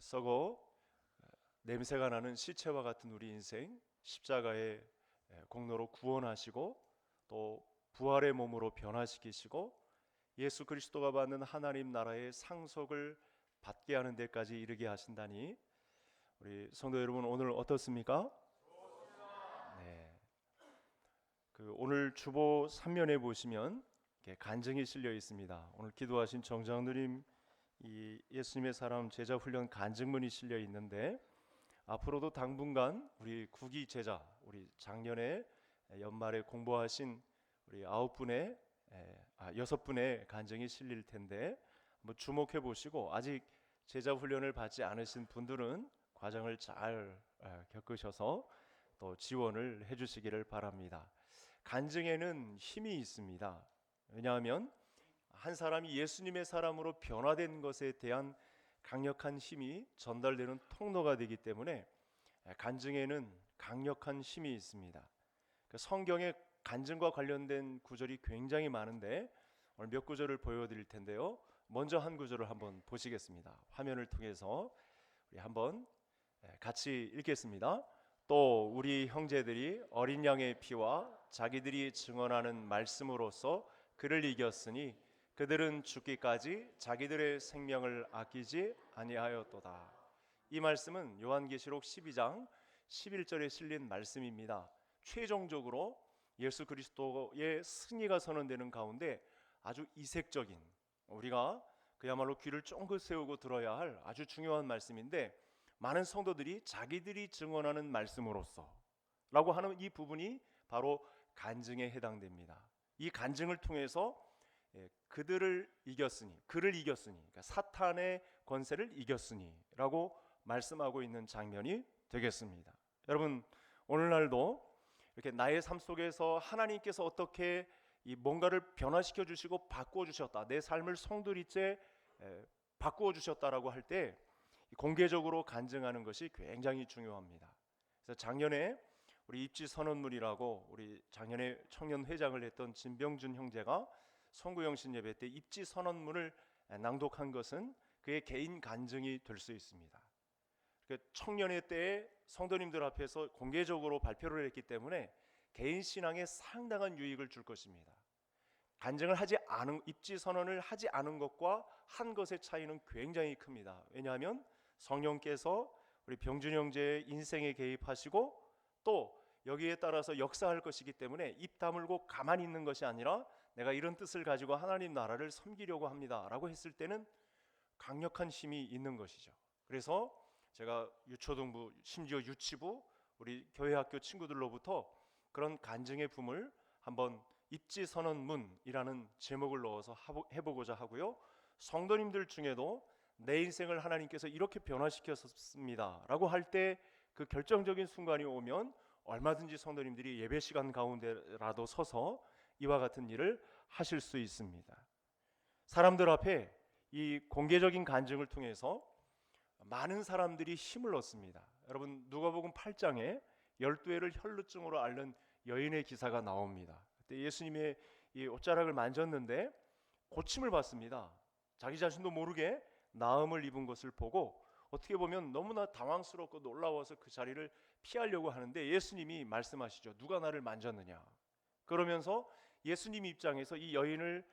썩어 냄새가 나는 시체와 같은 우리 인생, 십자가의 공로로 구원하시고 또 부활의 몸으로 변화시키시고 예수 그리스도가 받는 하나님 나라의 상속을 받게 하는 데까지 이르게 하신다니, 우리 성도 여러분 오늘 어떻습니까? 네. 오늘 주보 3면에 보시면 이렇게 간증이 실려 있습니다. 오늘 기도하신 정장누님 이 예수님의 사람 제자 훈련 간증문이 실려 있는데, 앞으로도 당분간 우리 구기 제자, 우리 작년에 연말에 공부하신 우리 6분의 간증이 실릴 텐데 한번 주목해 보시고, 아직 제자 훈련을 받지 않으신 분들은 과정을 잘 겪으셔서 또 지원을 해 주시기를 바랍니다. 간증에는 힘이 있습니다. 왜냐하면 한 사람이 예수님의 사람으로 변화된 것에 대한 강력한 힘이 전달되는 통로가 되기 때문에 간증에는 강력한 힘이 있습니다. 성경에 간증과 관련된 구절이 굉장히 많은데 오늘 몇 구절을 보여드릴 텐데요. 먼저 한 구절을 한번 보시겠습니다. 화면을 통해서 우리 한번 같이 읽겠습니다. 또 우리 형제들이 어린 양의 피와 자기들이 증언하는 말씀으로써 그를 이겼으니 그들은 죽기까지 자기들의 생명을 아끼지 아니하였도다. 이 말씀은 요한계시록 12장 11절에 실린 말씀입니다. 최종적으로 예수 그리스도의 승리가 선언되는 가운데 아주 이색적인, 우리가 그야말로 귀를 쫑긋 세우고 들어야 할 아주 중요한 말씀인데, 많은 성도들이 자기들이 증언하는 말씀으로써 라고 하는 이 부분이 바로 간증에 해당됩니다. 이 간증을 통해서 그들을 이겼으니, 그를 이겼으니, 그러니까 사탄의 권세를 이겼으니 라고 말씀하고 있는 장면이 되겠습니다. 여러분, 오늘날도 이렇게 나의 삶 속에서 하나님께서 어떻게 이 뭔가를 변화시켜 주시고 바꾸어 주셨다, 내 삶을 송두리째 바꾸어 주셨다라고 할 때 공개적으로 간증하는 것이 굉장히 중요합니다. 그래서 작년에 우리 입지 선언문이라고, 우리 작년에 청년 회장을 했던 진병준 형제가 송구영신 예배 때 입지 선언문을 낭독한 것은 그의 개인 간증이 될 수 있습니다. 청년회 때에 성도님들 앞에서 공개적으로 발표를 했기 때문에 개인 신앙에 상당한 유익을 줄 것입니다. 간증을 하지 않은, 입지 선언을 하지 않은 것과 한 것의 차이는 굉장히 큽니다. 왜냐하면 성령께서 우리 병준 형제의 인생에 개입하시고 또 여기에 따라서 역사할 것이기 때문에 입 다물고 가만히 있는 것이 아니라 내가 이런 뜻을 가지고 하나님 나라를 섬기려고 합니다 라고 했을 때는 강력한 힘이 있는 것이죠. 그래서 제가 유초등부, 심지어 유치부, 우리 교회 학교 친구들로부터 그런 간증의 품을 한번 입지선언문이라는 제목을 넣어서 해보고자 하고요. 성도님들 중에도 내 인생을 하나님께서 이렇게 변화시켰습니다 라고 할 때 그 결정적인 순간이 오면 얼마든지 성도님들이 예배 시간 가운데라도 서서 이와 같은 일을 하실 수 있습니다. 사람들 앞에 이 공개적인 간증을 통해서 많은 사람들이 힘을 얻습니다. 여러분, 누가복음 8장에 12회를 혈루증으로 앓는 여인의 기사가 나옵니다. 그때 예수님의 이 옷자락을 만졌는데 고침을 받습니다. 자기 자신도 모르게 나음을 입은 것을 보고 어떻게 보면 너무나 당황스럽고 놀라워서 그 자리를 피하려고 하는데 예수님이 말씀하시죠. 누가 나를 만졌느냐. 그러면서 예수님 입장에서 이 여인을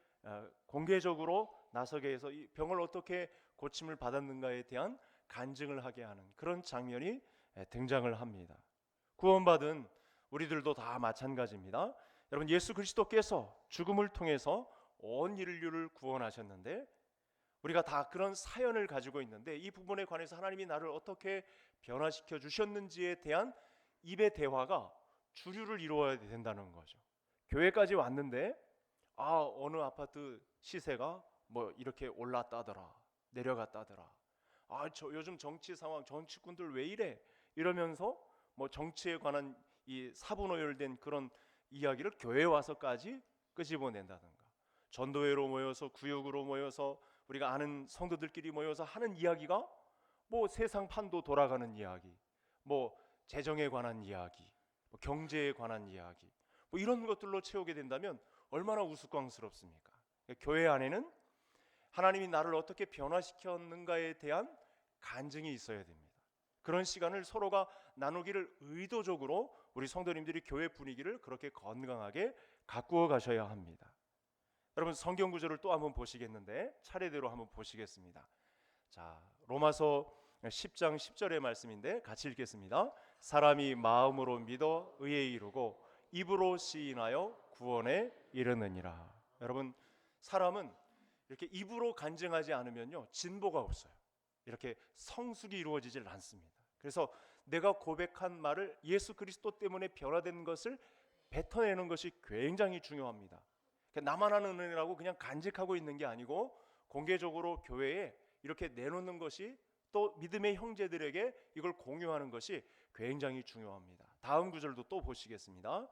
공개적으로 나서게 해서 이 병을 어떻게 고침을 받았는가에 대한 간증을 하게 하는 그런 장면이 등장을 합니다. 구원받은 우리들도 다 마찬가지입니다. 여러분, 예수 그리스도께서 죽음을 통해서 온 인류를 구원하셨는데 우리가 다 그런 사연을 가지고 있는데, 이 부분에 관해서 하나님이 나를 어떻게 변화시켜 주셨는지에 대한 입의 대화가 주류를 이루어야 된다는 거죠. 교회까지 왔는데 어느 아파트 시세가 뭐 이렇게 올랐다더라, 내려갔다더라, 저 요즘 정치 상황, 정치꾼들 왜 이래, 이러면서 뭐 정치에 관한 이 사분오열된 그런 이야기를 교회에 와서까지 끄집어낸다든가, 전도회로 모여서, 구역으로 모여서, 우리가 아는 성도들끼리 모여서 하는 이야기가 뭐 세상 판도 돌아가는 이야기, 뭐 재정에 관한 이야기, 뭐 경제에 관한 이야기, 뭐 이런 것들로 채우게 된다면 얼마나 우스꽝스럽습니까? 교회 안에는 하나님이 나를 어떻게 변화시켰는가에 대한 간증이 있어야 됩니다. 그런 시간을 서로가 나누기를 의도적으로 우리 성도님들이 교회 분위기를 그렇게 건강하게 가꾸어 가셔야 합니다. 여러분 성경 구절을 또 한번 보시겠는데 차례대로 한번 보시겠습니다. 자, 로마서 10장 10절의 말씀인데 같이 읽겠습니다. 사람이 마음으로 믿어 의에 이르고 입으로 시인하여 구원에 이르느니라. 여러분 사람은 이렇게 입으로 간증하지 않으면요 진보가 없어요. 이렇게 성숙이 이루어지질 않습니다. 그래서 내가 고백한 말을 예수 그리스도 때문에 변화된 것을 뱉어내는 것이 굉장히 중요합니다. 나만 하는 은혜라고 그냥 간직하고 있는 게 아니고 공개적으로 교회에 이렇게 내놓는 것이 또 믿음의 형제들에게 이걸 공유하는 것이 굉장히 중요합니다. 다음 구절도 또 보시겠습니다.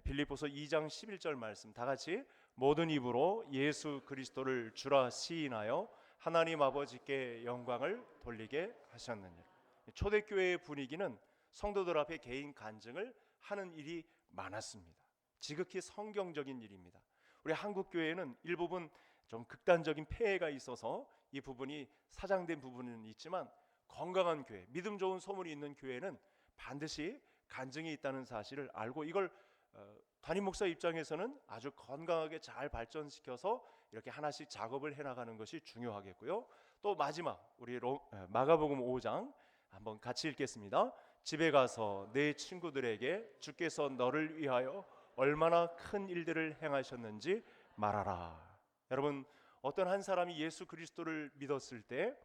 빌립보서 2장 11절 말씀 다 같이 모든 입으로 예수 그리스도를 주라 시인하여 하나님 아버지께 영광을 돌리게 하셨느니라. 초대교회의 분위기는 성도들 앞에 개인 간증을 하는 일이 많았습니다. 지극히 성경적인 일입니다. 우리 한국 교회는 일부분 좀 극단적인 폐해가 있어서 이 부분이 사장된 부분은 있지만 건강한 교회, 믿음 좋은 소문이 있는 교회는 반드시 간증이 있다는 사실을 알고 이걸 담임 목사 입장에서는 아주 건강하게 잘 발전시켜서 이렇게 하나씩 작업을 해나가는 것이 중요하겠고요. 또 마지막 우리 마가복음 5장 한번 같이 읽겠습니다. 집에 가서 내 친구들에게 주께서 너를 위하여 얼마나 큰 일들을 행하셨는지 말하라. 여러분 어떤 한 사람이 예수 그리스도를 믿었을 때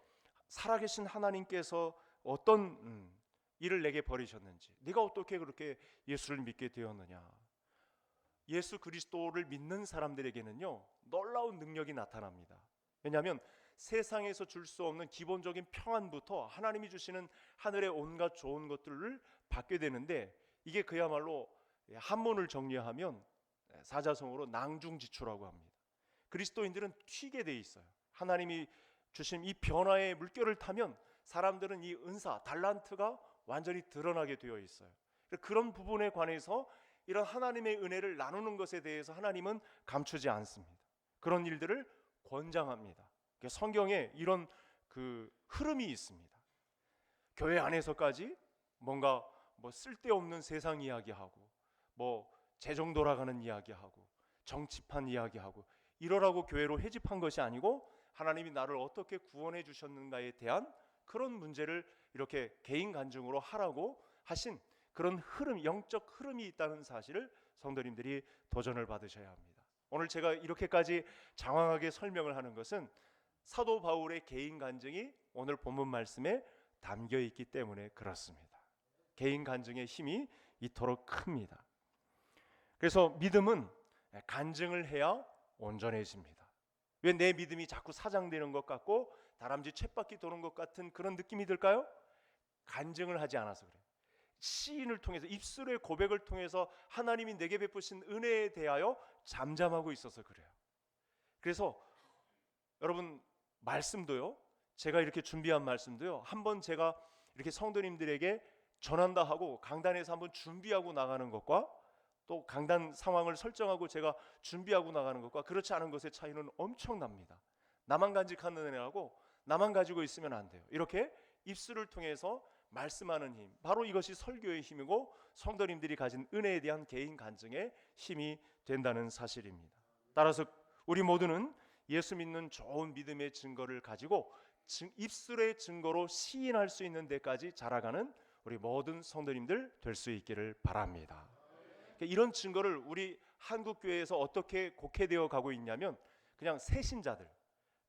살아계신 하나님께서 어떤 일을 내게 벌이셨는지, 네가 어떻게 그렇게 예수를 믿게 되었느냐. 예수 그리스도를 믿는 사람들에게는요 놀라운 능력이 나타납니다. 왜냐하면 세상에서 줄 수 없는 기본적인 평안부터 하나님이 주시는 하늘의 온갖 좋은 것들을 받게 되는데 이게 그야말로 한문을 정리하면 사자성어로 낭중지추라고 합니다. 그리스도인들은 튀게 돼 있어요. 하나님이 주신 이 변화의 물결을 타면 사람들은 이 은사, 달란트가 완전히 드러나게 되어 있어요. 그런 부분에 관해서 이런 하나님의 은혜를 나누는 것에 대해서 하나님은 감추지 않습니다. 그런 일들을 권장합니다. 성경에 이런 그 흐름이 있습니다. 교회 안에서까지 뭔가 쓸데없는 세상 이야기하고 재정 돌아가는 이야기하고 정치판 이야기하고 이러라고 교회로 회집한 것이 아니고 하나님이 나를 어떻게 구원해 주셨는가에 대한 그런 문제를 이렇게 개인 간증으로 하라고 하신 그런 흐름, 영적 흐름이 있다는 사실을 성도님들이 도전을 받으셔야 합니다. 오늘 제가 이렇게까지 장황하게 설명을 하는 것은 사도 바울의 개인 간증이 오늘 본문 말씀에 담겨 있기 때문에 그렇습니다. 개인 간증의 힘이 이토록 큽니다. 그래서 믿음은 간증을 해야 온전해집니다. 왜 내 믿음이 자꾸 사장되는 것 같고 다람쥐 쳇바퀴 도는 것 같은 그런 느낌이 들까요? 간증을 하지 않아서 그래요. 시인을 통해서 입술의 고백을 통해서 하나님이 내게 베푸신 은혜에 대하여 잠잠하고 있어서 그래요. 그래서 여러분 말씀도요, 제가 이렇게 준비한 말씀도요, 한번 제가 이렇게 성도님들에게 전한다 하고 강단에서 한번 준비하고 나가는 것과 또 강단 상황을 설정하고 제가 준비하고 나가는 것과 그렇지 않은 것의 차이는 엄청납니다. 나만 간직하는 은혜라고 나만 가지고 있으면 안 돼요. 이렇게 입술을 통해서 말씀하는 힘, 바로 이것이 설교의 힘이고 성도님들이 가진 은혜에 대한 개인 간증의 힘이 된다는 사실입니다. 따라서 우리 모두는 예수 믿는 좋은 믿음의 증거를 가지고 입술의 증거로 시인할 수 있는 데까지 자라가는 우리 모든 성도님들 될 수 있기를 바랍니다. 이런 증거를 우리 한국교회에서 어떻게 곡해되어 가고 있냐면 그냥 새신자들,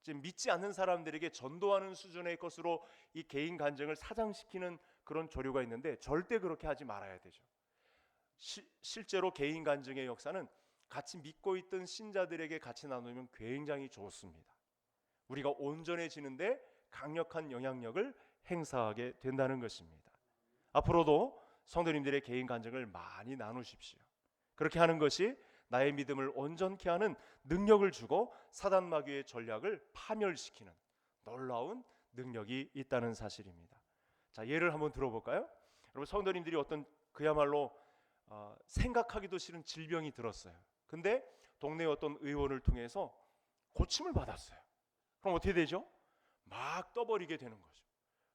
지금 믿지 않는 사람들에게 전도하는 수준의 것으로 이 개인 간증을 사장시키는 그런 조류가 있는데 절대 그렇게 하지 말아야 되죠. 실제로 개인 간증의 역사는 같이 믿고 있던 신자들에게 같이 나누면 굉장히 좋습니다. 우리가 온전해지는데 강력한 영향력을 행사하게 된다는 것입니다. 앞으로도 성도님들의 개인 간증을 많이 나누십시오. 그렇게 하는 것이 나의 믿음을 온전케 하는 능력을 주고 사단 마귀의 전략을 파멸시키는 놀라운 능력이 있다는 사실입니다. 자, 예를 한번 들어볼까요? 여러분 성도님들이 어떤 그야말로 생각하기도 싫은 질병이 들었어요. 근데 동네 어떤 의원을 통해서 고침을 받았어요. 그럼 어떻게 되죠? 막 떠버리게 되는 거죠.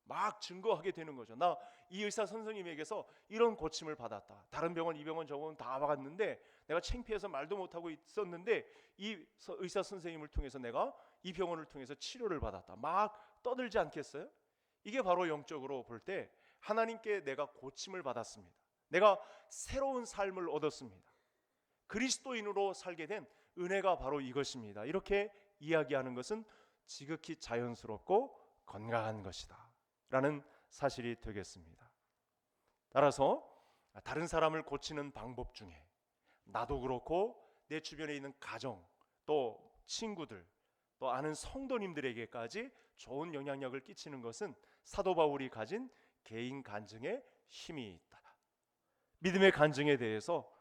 막 증거하게 되는 거죠. 나 이 의사 선생님에게서 이런 고침을 받았다. 다른 병원, 이 병원, 저 병원 다 와봤는데 내가 창피해서 말도 못하고 있었는데 이 의사 선생님을 통해서 내가 이 병원을 통해서 치료를 받았다. 막 떠들지 않겠어요? 이게 바로 영적으로 볼 때 하나님께 내가 고침을 받았습니다. 내가 새로운 삶을 얻었습니다. 그리스도인으로 살게 된 은혜가 바로 이것입니다. 이렇게 이야기하는 것은 지극히 자연스럽고 건강한 것이다 라는 사실이 되겠습니다. 따라서 다른 사람을 고치는 방법 중에 나도 그렇고 내 주변에 있는 가정, 또 친구들, 또 아는 성도님들에게까지 좋은 영향력을 끼치는 것은 사도 바울이 가진 개인 간증에 힘이 있다. 믿음의 간증에 대해서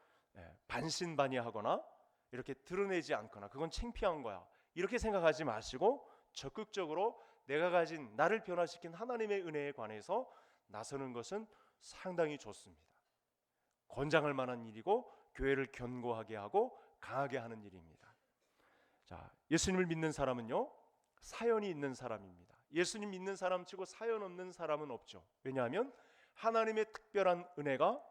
반신반의하거나 이렇게 드러내지 않거나 그건 창피한 거야 이렇게 생각하지 마시고 적극적으로 내가 가진 나를 변화시킨 하나님의 은혜에 관해서 나서는 것은 상당히 좋습니다. 권장할 만한 일이고 교회를 견고하게 하고 강하게 하는 일입니다. 자, 예수님을 믿는 사람은요 사연이 있는 사람입니다. 예수님 믿는 사람 치고 사연 없는 사람은 없죠. 왜냐하면 하나님의 특별한 은혜가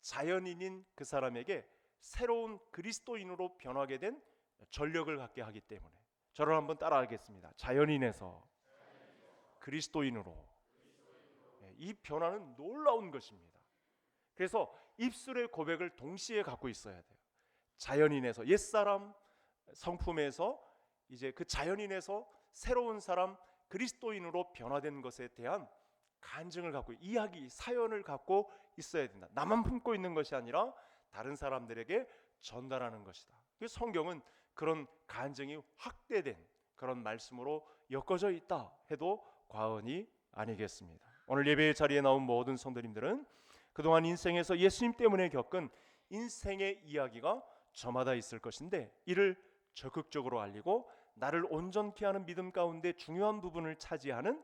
자연인인 그 사람에게 새로운 그리스도인으로 변하게 된 전력을 갖게 하기 때문에. 저를 한번 따라하겠습니다. 자연인에서 그리스도인으로. 이 변화는 놀라운 것입니다. 그래서 입술의 고백을 동시에 갖고 있어야 돼요. 자연인에서, 옛사람 성품에서 이제 그 자연인에서 새로운 사람 그리스도인으로 변화된 것에 대한 간증을 갖고, 이야기, 사연을 갖고 있어야 된다. 나만 품고 있는 것이 아니라 다른 사람들에게 전달하는 것이다. 성경은 그런 간증이 확대된 그런 말씀으로 엮어져 있다 해도 과언이 아니겠습니다. 오늘 예배의 자리에 나온 모든 성도님들은 그동안 인생에서 예수님 때문에 겪은 인생의 이야기가 저마다 있을 것인데, 이를 적극적으로 알리고 나를 온전케 하는 믿음 가운데 중요한 부분을 차지하는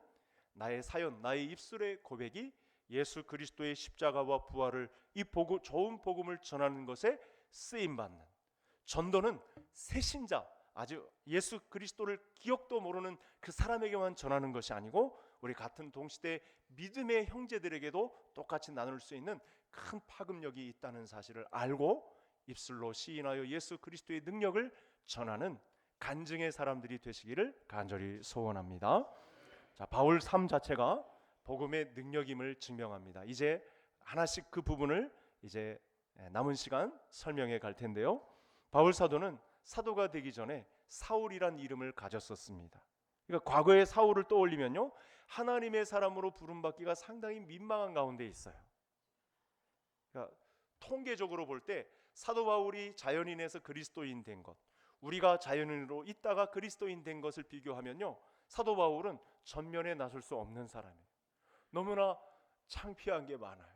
나의 사연, 나의 입술의 고백이 예수 그리스도의 십자가와 부활을, 이 좋은 복음을 전하는 것에 쓰임받는, 전도는 새신자, 아주 예수 그리스도를 기억도 모르는 그 사람에게만 전하는 것이 아니고 우리 같은 동시대 믿음의 형제들에게도 똑같이 나눌 수 있는 큰 파급력이 있다는 사실을 알고 입술로 시인하여 예수 그리스도의 능력을 전하는 간증의 사람들이 되시기를 간절히 소원합니다. 자, 바울 삶 자체가 복음의 능력임을 증명합니다. 이제 하나씩 그 부분을 이제 남은 시간 설명해 갈 텐데요. 바울 사도는 사도가 되기 전에 사울이란 이름을 가졌었습니다. 그러니까 과거의 사울을 떠올리면요, 하나님의 사람으로 부름받기가 상당히 민망한 가운데 있어요. 그러니까 통계적으로 볼 때 사도 바울이 자연인에서 그리스도인 된 것, 우리가 자연인으로 있다가 그리스도인 된 것을 비교하면요, 사도 바울은 전면에 나설 수 없는 사람이에요. 너무나 창피한 게 많아요.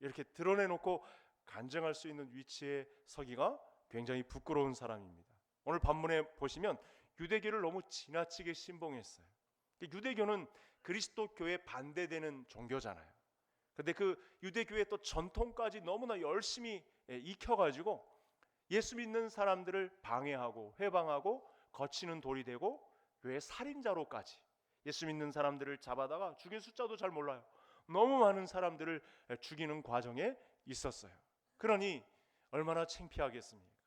이렇게 드러내놓고 간증할 수 있는 위치에 서기가 굉장히 부끄러운 사람입니다. 오늘 본문에 보시면 유대교를 너무 지나치게 신봉했어요. 유대교는 그리스도교에 반대되는 종교잖아요. 근데 그 유대교의 또 전통까지 너무나 열심히 익혀가지고 예수 믿는 사람들을 방해하고 회방하고 거치는 돌이 되고 교회 살인자로까지 예수 믿는 사람들을 잡아다가 죽인 숫자도 잘 몰라요. 너무 많은 사람들을 죽이는 과정에 있었어요. 그러니 얼마나 창피하겠습니까?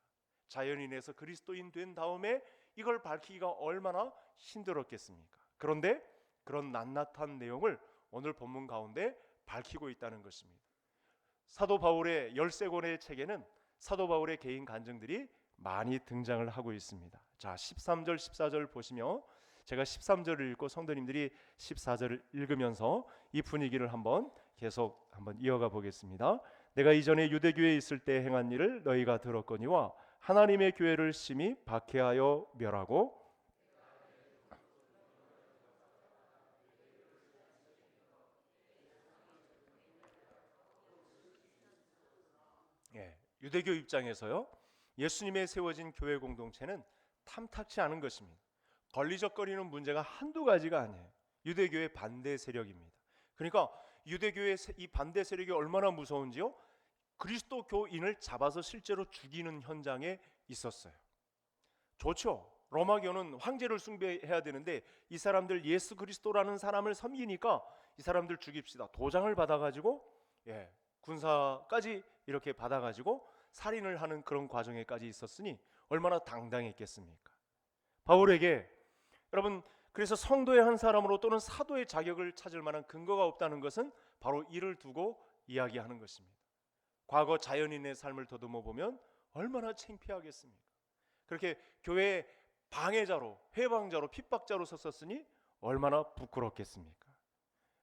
자연인에서 그리스도인 된 다음에 이걸 밝히기가 얼마나 힘들었겠습니까? 그런데 그런 낱낱한 내용을 오늘 본문 가운데 밝히고 있다는 것입니다. 사도 바울의 13권의 책에는 사도 바울의 개인 간증들이 많이 등장을 하고 있습니다. 자, 13절 14절 보시며 제가 13절을 읽고 성도님들이 14절을 읽으면서 이 분위기를 계속 이어가 보겠습니다. 내가 이전에 유대교에 있을 때 행한 일을 너희가 들었거니와 하나님의 교회를 심히 박해하여 멸하고 유대교 입장에서요, 예수님의 세워진 교회 공동체는 탐탁치 않은 것입니다. 걸리적거리는 문제가 한두 가지가 아니에요. 유대교의 반대 세력입니다. 그러니까 유대교의 이 반대 세력이 얼마나 무서운지요, 그리스도 교인을 잡아서 실제로 죽이는 현장에 있었어요. 좋죠. 로마교는 황제를 숭배해야 되는데 이 사람들 예수 그리스도라는 사람을 섬기니까 이 사람들 죽입시다. 도장을 받아가지고 군사까지 이렇게 받아가지고 살인을 하는 그런 과정에까지 있었으니 얼마나 당당했겠습니까? 바울에게 여러분, 그래서 성도의 한 사람으로 또는 사도의 자격을 찾을 만한 근거가 없다는 것은 바로 이를 두고 이야기하는 것입니다. 과거 자연인의 삶을 더듬어 보면 얼마나 창피하겠습니까? 그렇게 교회의 방해자로, 회방자로, 핍박자로 섰었으니 얼마나 부끄럽겠습니까?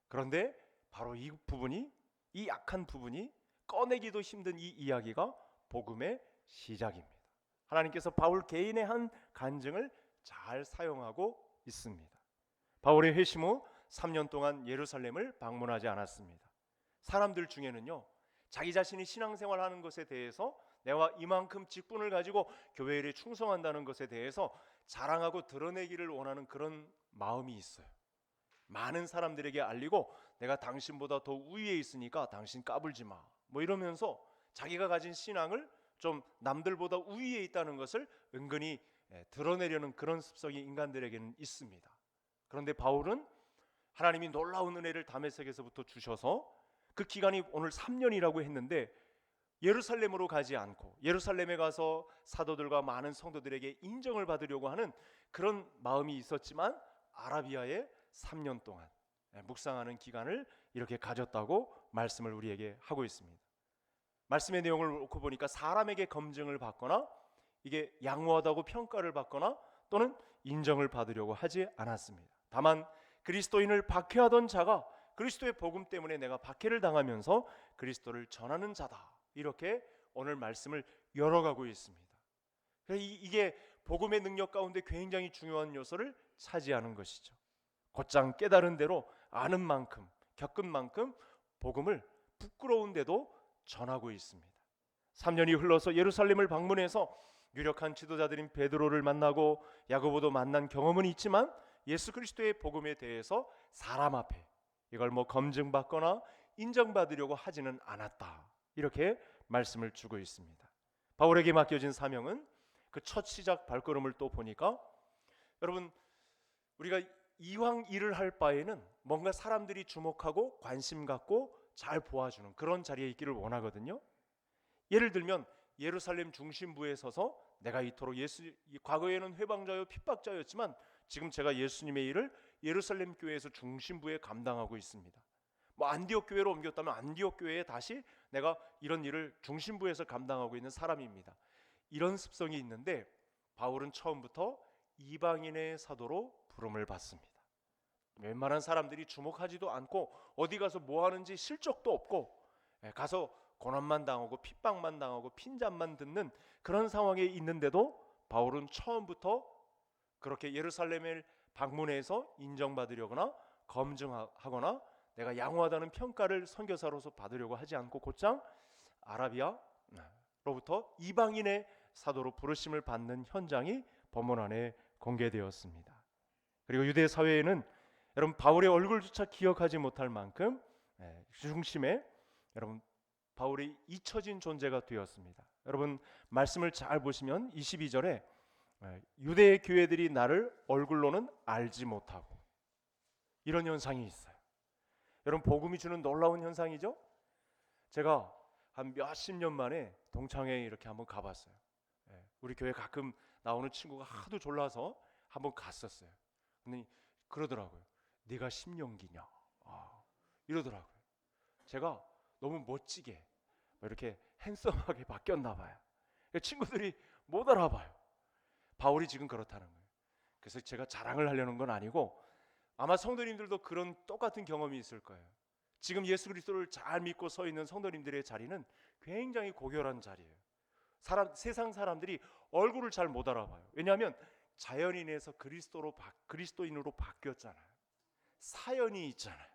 그런데 바로 이 부분이, 이 약한 부분이 꺼내기도 힘든 이 이야기가 복음의 시작입니다. 하나님께서 바울 개인의 한 간증을 잘 사용하고 있습니다. 바울의 회심 후 3년 동안 예루살렘을 방문하지 않았습니다. 사람들 중에는요, 자기 자신이 신앙생활하는 것에 대해서 내가 이만큼 직분을 가지고 교회에 충성한다는 것에 대해서 자랑하고 드러내기를 원하는 그런 마음이 있어요. 많은 사람들에게 알리고 내가 당신보다 더 우위에 있으니까 당신 까불지 마, 뭐 이러면서 자기가 가진 신앙을 좀 남들보다 우위에 있다는 것을 은근히 드러내려는 그런 습성이 인간들에게는 있습니다. 그런데 바울은 하나님이 놀라운 은혜를 다메섹에서부터 주셔서 그 기간이 오늘 3년이라고 했는데 예루살렘으로 가지 않고 예루살렘에 가서 사도들과 많은 성도들에게 인정을 받으려고 하는 그런 마음이 있었지만 아라비아에 3년 동안 묵상하는 기간을 이렇게 가졌다고 말씀을 우리에게 하고 있습니다. 말씀의 내용을 놓고 보니까 사람에게 검증을 받거나 이게 양호하다고 평가를 받거나 또는 인정을 받으려고 하지 않았습니다. 다만 그리스도인을 박해하던 자가 그리스도의 복음 때문에 내가 박해를 당하면서 그리스도를 전하는 자다, 이렇게 오늘 말씀을 열어가고 있습니다. 이게 복음의 능력 가운데 굉장히 중요한 요소를 차지하는 것이죠. 곧장 깨달은 대로 아는 만큼 겪은 만큼 복음을 부끄러운데도 전하고 있습니다. 3년이 흘러서 예루살렘을 방문해서 유력한 지도자들인 베드로를 만나고 야고보도 만난 경험은 있지만 예수 그리스도의 복음에 대해서 사람 앞에 이걸 검증받거나 인정받으려고 하지는 않았다, 이렇게 말씀을 주고 있습니다. 바울에게 맡겨진 사명은 그 첫 시작 발걸음을 또 보니까 여러분, 우리가 이왕 일을 할 바에는 뭔가 사람들이 주목하고 관심 갖고 잘 보아주는 그런 자리에 있기를 원하거든요. 예를 들면 예루살렘 중심부에 서서 내가 이토록 과거에는 회방자요 핍박자였지만 지금 제가 예수님의 일을 예루살렘 교회에서 중심부에 감당하고 있습니다. 안디옥 교회로 옮겼다면 안디옥 교회에 다시 내가 이런 일을 중심부에서 감당하고 있는 사람입니다. 이런 습성이 있는데 바울은 처음부터 이방인의 사도로 부름을 받습니다. 웬만한 사람들이 주목하지도 않고 어디 가서 뭐 하는지 실적도 없고 가서 고난만 당하고 핍박만 당하고 핀잔만 듣는 그런 상황에 있는데도 바울은 처음부터 그렇게 예루살렘을 방문해서 인정받으려거나 검증하거나 내가 양호하다는 평가를 선교사로서 받으려고 하지 않고 곧장 아라비아로부터 이방인의 사도로 부르심을 받는 현장이 본문 안에 공개되었습니다. 그리고 유대 사회에는 여러분 바울의 얼굴조차 기억하지 못할 만큼 중심에 여러분 바울이 잊혀진 존재가 되었습니다. 여러분 말씀을 잘 보시면 22절에 유대의 교회들이 나를 얼굴로는 알지 못하고, 이런 현상이 있어요. 여러분 복음이 주는 놀라운 현상이죠. 제가 한 몇십 년 만에 동창회에 이렇게 한번 가봤어요. 우리 교회 가끔 나오는 친구가 하도 졸라서 한번 갔었어요. 근데 그러더라고요. 네가 심령기냐? 이러더라고요. 제가 너무 멋지게 이렇게 핸섬하게 바뀌었나 봐요. 친구들이 못 알아봐요. 바울이 지금 그렇다는 거예요. 그래서 제가 자랑을 하려는 건 아니고 아마 성도님들도 그런 똑같은 경험이 있을 거예요. 지금 예수 그리스도를 잘 믿고 서 있는 성도님들의 자리는 굉장히 고결한 자리예요. 세상 사람들이 얼굴을 잘 못 알아봐요. 왜냐하면 자연인에서 그리스도인으로 바뀌었잖아요. 사연이 있잖아요.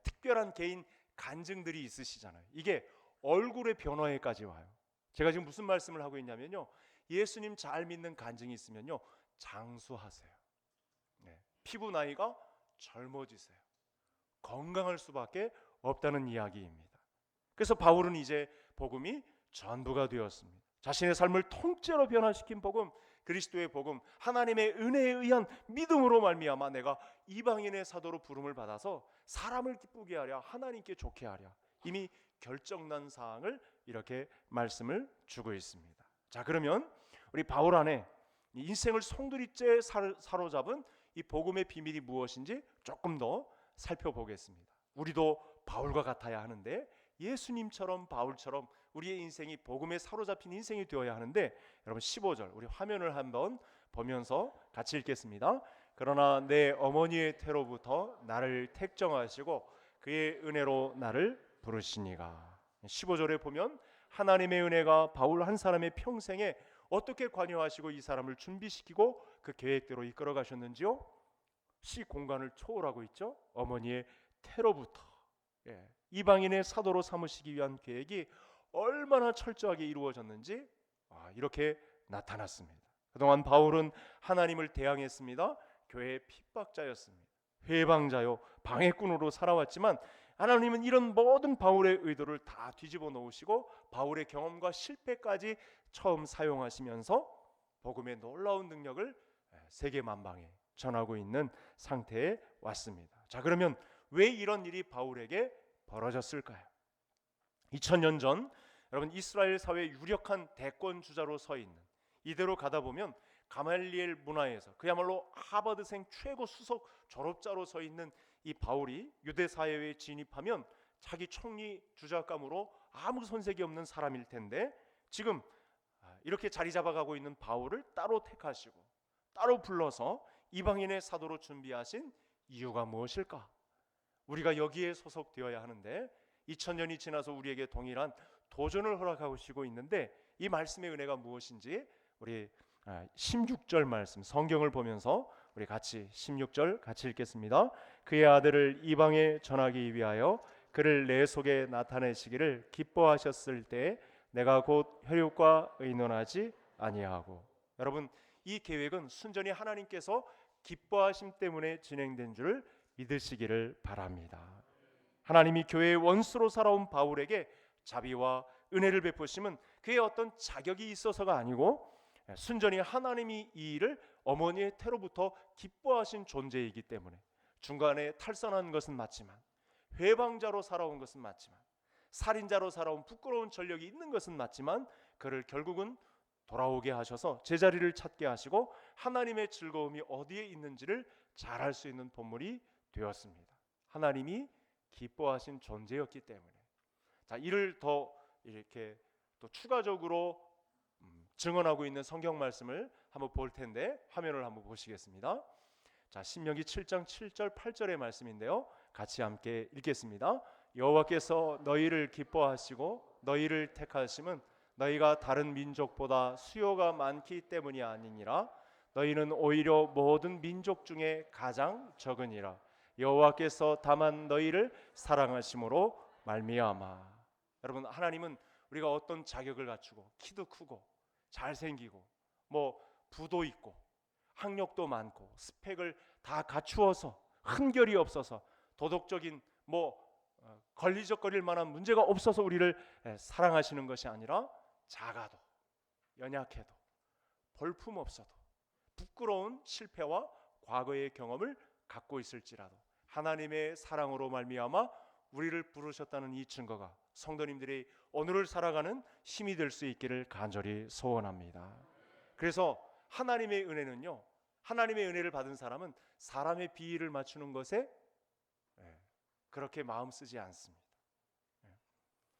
특별한 개인 간증들이 있으시잖아요. 이게 얼굴의 변화에까지 와요. 제가 지금 무슨 말씀을 하고 있냐면요, 예수님 잘 믿는 간증이 있으면요 장수하세요. 피부 나이가 젊어지세요. 건강할 수밖에 없다는 이야기입니다. 그래서 바울은 이제 복음이 전부가 되었습니다. 자신의 삶을 통째로 변화시킨 복음, 그리스도의 복음, 하나님의 은혜에 의한 믿음으로 말미암아 내가 이방인의 사도로 부름을 받아서 사람을 기쁘게 하랴, 하나님께 좋게 하랴, 이미 결정난 사항을 이렇게 말씀을 주고 있습니다. 자, 그러면 우리 바울 안에 인생을 송두리째 사로잡은 이 복음의 비밀이 무엇인지 조금 더 살펴보겠습니다. 우리도 바울과 같아야 하는데, 예수님처럼 바울처럼 우리의 인생이 복음에 사로잡힌 인생이 되어야 하는데, 여러분 15절 우리 화면을 한번 보면서 같이 읽겠습니다. 그러나 내 어머니의 태로부터 나를 택정하시고 그의 은혜로 나를 부르시니가. 15절에 보면 하나님의 은혜가 바울 한 사람의 평생에 어떻게 관여하시고 이 사람을 준비시키고 그 계획대로 이끌어 가셨는지요? 시공간을 초월하고 있죠. 어머니의 태로부터 이방인의 사도로 삼으시기 위한 계획이 얼마나 철저하게 이루어졌는지 이렇게 나타났습니다. 그동안 바울은 하나님을 대항했습니다. 교회의 핍박자였습니다. 회방자요, 방해꾼으로 살아왔지만 하나님은 이런 모든 바울의 의도를 다 뒤집어 놓으시고 바울의 경험과 실패까지 처음 사용하시면서 복음의 놀라운 능력을 세계 만방에 전하고 있는 상태에 왔습니다. 자, 그러면 왜 이런 일이 바울에게 벌어졌을까요? 2000년 전 여러분 이스라엘 사회의 유력한 대권 주자로 서 있는, 이대로 가다 보면 가말리엘 문화에서 그야말로 하버드생 최고 수석 졸업자로 서 있는 이 바울이 유대 사회에 진입하면 자기 총리 주작감으로 아무 손색이 없는 사람일 텐데, 지금 이렇게 자리 잡아가고 있는 바울을 따로 택하시고 따로 불러서 이방인의 사도로 준비하신 이유가 무엇일까? 우리가 여기에 소속되어야 하는데 2000년이 지나서 우리에게 동일한 도전을 허락하시고 있는데, 이 말씀의 은혜가 무엇인지 우리 16절 말씀 성경을 보면서 우리 같이 16절 같이 읽겠습니다. 그의 아들을 이방에 전하기 위하여 그를 내 속에 나타내시기를 기뻐하셨을 때 내가 곧 혈육과 의논하지 아니하고. 여러분, 이 계획은 순전히 하나님께서 기뻐하심 때문에 진행된 줄 믿으시기를 바랍니다. 하나님이 교회의 원수로 살아온 바울에게 자비와 은혜를 베푸심은 그의 어떤 자격이 있어서가 아니고 순전히 하나님이 이 일을 어머니의 태로부터 기뻐하신 존재이기 때문에, 중간에 탈선한 것은 맞지만, 회방자로 살아온 것은 맞지만, 살인자로 살아온 부끄러운 전력이 있는 것은 맞지만, 그를 결국은 돌아오게 하셔서 제자리를 찾게 하시고 하나님의 즐거움이 어디에 있는지를 잘 알 수 있는 본물이 되었습니다. 하나님이 기뻐하신 존재였기 때문에. 자, 이를 더 이렇게 또 추가적으로 증언하고 있는 성경 말씀을 한번 볼 텐데, 화면을 한번 보시겠습니다. 자, 신명기 7장 7절 8절의 말씀인데요, 같이 함께 읽겠습니다. 여호와께서 너희를 기뻐하시고 너희를 택하심은 너희가 다른 민족보다 수요가 많기 때문이 아니니라. 너희는 오히려 모든 민족 중에 가장 적으니라. 여호와께서 다만 너희를 사랑하심으로 말미암아. 여러분, 하나님은 우리가 어떤 자격을 갖추고 키도 크고 잘생기고 뭐 부도 있고 학력도 많고 스펙을 다 갖추어서 흠결이 없어서 도덕적인 걸리적거릴 만한 문제가 없어서 우리를 사랑하시는 것이 아니라, 작아도 연약해도 볼품 없어도 부끄러운 실패와 과거의 경험을 갖고 있을지라도 하나님의 사랑으로 말미암아 우리를 부르셨다는 이 증거가 성도님들이 오늘을 살아가는 힘이 될 수 있기를 간절히 소원합니다. 그래서 하나님의 은혜는요, 하나님의 은혜를 받은 사람은 사람의 비위를 맞추는 것에 그렇게 마음 쓰지 않습니다.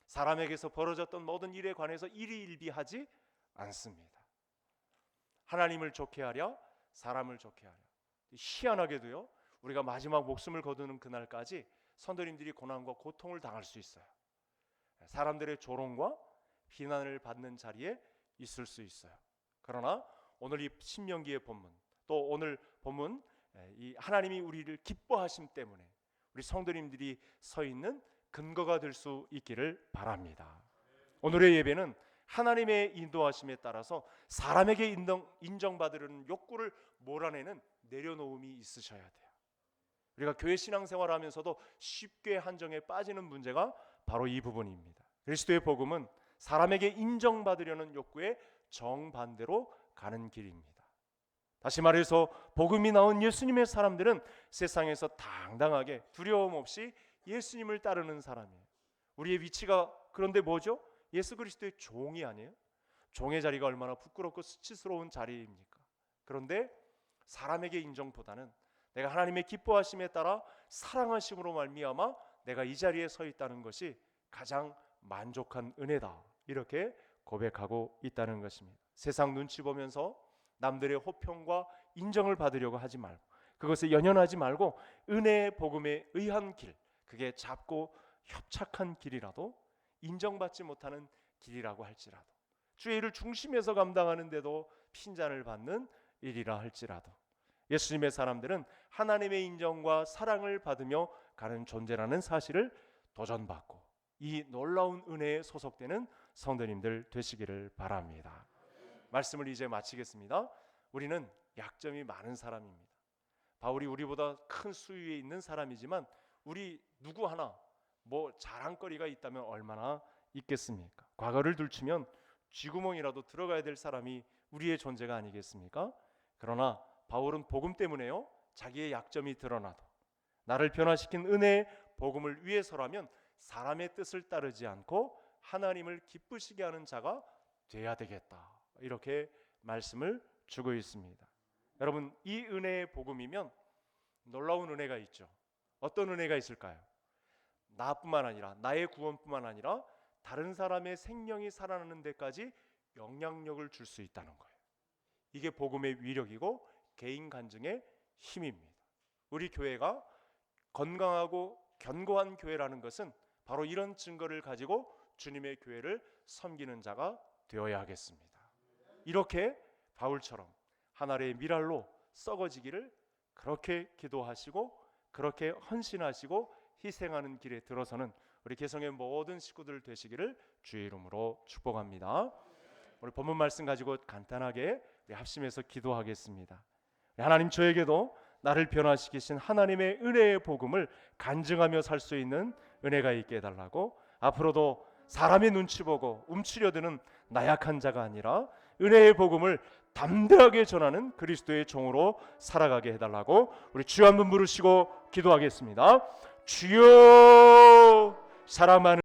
사람에게서 벌어졌던 모든 일에 관해서 일희일비하지 않습니다. 하나님을 좋게 하랴, 사람을 좋게 하랴. 희한하게도요, 우리가 마지막 목숨을 거두는 그날까지 성도님들이 고난과 고통을 당할 수 있어요. 사람들의 조롱과 비난을 받는 자리에 있을 수 있어요. 그러나 오늘 이 신명기의 본문, 또 오늘 본문 이 하나님이 우리를 기뻐하심 때문에 우리 성도님들이 서 있는 근거가 될 수 있기를 바랍니다. 오늘의 예배는 하나님의 인도하심에 따라서 사람에게 인정받으려는 욕구를 몰아내는 내려놓음이 있으셔야 돼요. 우리가 교회 신앙생활을 하면서도 쉽게 한정에 빠지는 문제가 바로 이 부분입니다. 그리스도의 복음은 사람에게 인정받으려는 욕구에 정반대로 가는 길입니다. 다시 말해서 복음이 나온 예수님의 사람들은 세상에서 당당하게 두려움 없이 예수님을 따르는 사람이에요. 우리의 위치가 그런데 뭐죠? 예수 그리스도의 종이 아니에요? 종의 자리가 얼마나 부끄럽고 수치스러운 자리입니까? 그런데 사람에게 인정보다는 내가 하나님의 기뻐하심에 따라 사랑하심으로 말미암아 내가 이 자리에 서 있다는 것이 가장 만족한 은혜다, 이렇게 고백하고 있다는 것입니다. 세상 눈치 보면서 남들의 호평과 인정을 받으려고 하지 말고, 그것에 연연하지 말고 은혜의 복음에 의한 길, 그게 작고 협착한 길이라도, 인정받지 못하는 길이라고 할지라도, 주의 일을 중심에서 감당하는데도 핀잔을 받는 일이라 할지라도, 예수님의 사람들은 하나님의 인정과 사랑을 받으며 가는 존재라는 사실을 도전받고 이 놀라운 은혜에 소속되는 성도님들 되시기를 바랍니다. 말씀을 이제 마치겠습니다. 우리는 약점이 많은 사람입니다. 바울이 우리보다 큰 수위에 있는 사람이지만 우리 누구 하나 뭐 자랑거리가 있다면 얼마나 있겠습니까? 과거를 들추면 쥐구멍이라도 들어가야 될 사람이 우리의 존재가 아니겠습니까? 그러나 바울은 복음 때문에요, 자기의 약점이 드러나도 나를 변화시킨 은혜의 복음을 위해서라면 사람의 뜻을 따르지 않고 하나님을 기쁘시게 하는 자가 돼야 되겠다, 이렇게 말씀을 주고 있습니다. 여러분, 이 은혜의 복음이면 놀라운 은혜가 있죠. 어떤 은혜가 있을까요? 나뿐만 아니라, 나의 구원뿐만 아니라 다른 사람의 생명이 살아나는 데까지 영향력을 줄 수 있다는 거예요. 이게 복음의 위력이고 개인 간증의 힘입니다. 우리 교회가 건강하고 견고한 교회라는 것은 바로 이런 증거를 가지고 주님의 교회를 섬기는 자가 되어야 하겠습니다. 이렇게 바울처럼 하나의 밀알로 썩어지기를 그렇게 기도하시고 그렇게 헌신하시고 희생하는 길에 들어서는 우리 개성의 모든 식구들 되시기를 주의 이름으로 축복합니다. 오늘 본문 말씀 가지고 간단하게 우리 합심해서 기도하겠습니다. 하나님, 저에게도 나를 변화시키신 하나님의 은혜의 복음을 간증하며 살 수 있는 은혜가 있게 해달라고, 앞으로도 사람의 눈치 보고 움츠려드는 나약한 자가 아니라 은혜의 복음을 담대하게 전하는 그리스도의 종으로 살아가게 해달라고 우리 주여 한번 부르시고 기도하겠습니다. 주여, 사랑하는